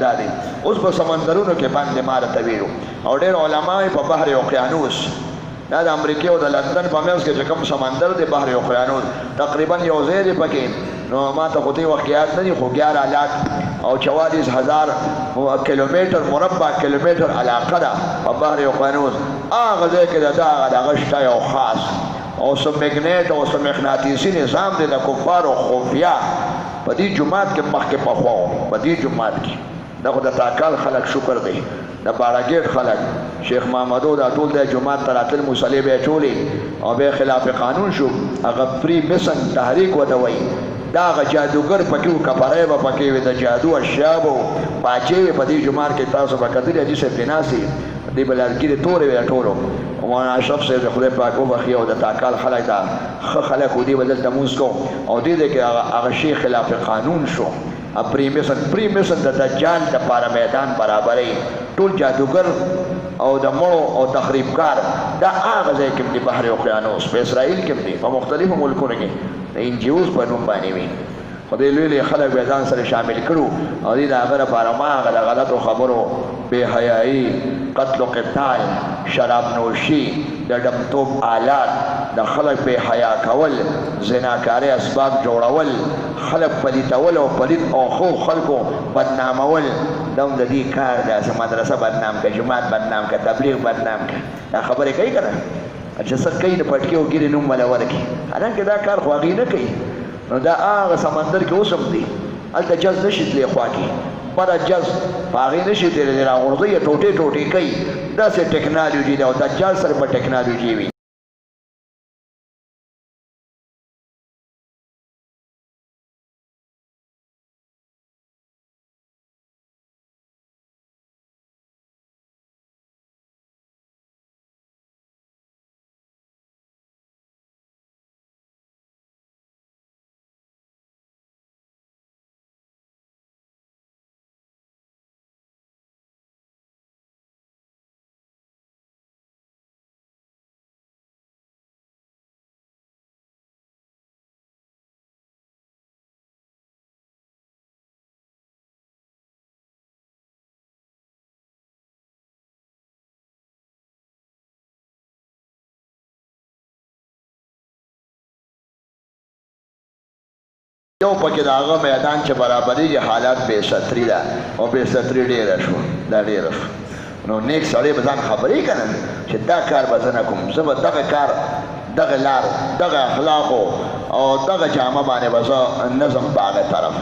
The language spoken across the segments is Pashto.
دا دی اوس په سمندرونو کې باندې مار ته ویلو او ډېر علما په بحر اوقیانوس دا د امریکا او د لندن په منځ کې چې کوم سمندر دی بحر اوقیانوس تقریبا یو ځای دی پکې نو ما ته خو دې واقعیات نه دي خو 11 لاک او 44,000 کیلومتر مربع کیلومتر علاقه ده په بحر اوقیانوس هغه ځای کې دغه شته یو خاص او سم میگنیټ او سم مغناطیسي نظام دی د کفارو خفیه په دې جماعت کې مخکې پخواو په دې جماعت کې دغه د تاکال خلک شکر دی د باړاګیټ خلک شیخ محمدو دا ټول د جماعت تراتل مصلی به چولې او به خلاف قانون شو هغه فری مسن تحریک ودوي دا غ جادوګر پکې کفاره به پکې وي د جادو اشیابو باچې په دې جماعت کې تاسو به کتلې دي چې فناسي دې بلارګي د تورې وی ټولو مولانا اشرف صاحب خدای پاک وبخي او د تاکال خلک دا خلک ودی بدل تموس کو او دې کې هغه شی خلاف قانون شو پریمیسن د دجال د پاره میدان برابرې ټول جادوګر او د مړو او تخریبکار دا هغه ځای کې د بحر اوقیانوس په اسرائیل کې دي په مختلفو ملکونو کې د انجیوز په نوم باندې وي خدای لوی خلک به ځان سره شامل کړو او دې د هغه لپاره ما هغه د غلطو خبرو بے حیايي قتل و قتال شراب نوشي د ډمتوب آلات د خلک بے حیا کول زناکاري اسباب جوړول خلک پلیتول او پلیت او خو خلکو بدنامول دم د دې کار د مدرسه بدنام که جماعت بدنام که تبلیغ بدنام که دا خبرې کوي کنه چې څه کوي د پټکي او ګیرې نوم ولا ورکی حالانکه دا کار خو هغې نه کوي نو دا هغه سمندر کې اوس هم دی هلته جز نشي تللی خوا کې بره جز په هغې نشي تللی راغورځوي یې ټوټې ټوټې کوي داسې ټکنالوژي ده او دجال سره به ټکنالوژي وي یو پکې د هغه میدان چې برابرېږي حالات بې ستري ده او بې ستري ډېره شوه دا ډېره شوه نو نیک سړی به ځان خبرې که نه چې دا کار به زه نه کوم زه به دغه کار دغه لار دغه اخلاقو او دغه جامه باندې به زه نظم په هغه طرف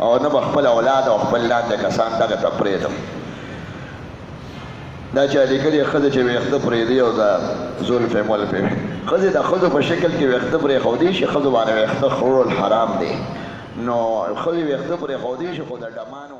او نه به خپل اولاد او خپل لاندې کسان دغه ته پرېږدم دا چا لیکلي ښځه چې ویښته پرېږدي او د زلفې ملفې ښځې د ښځو په شکل کې ویښته پرېښودی شي ښځو باندې ویښته خوړل حرام دی نو ښځې ویښته پرېښودی شي خو د ډمانو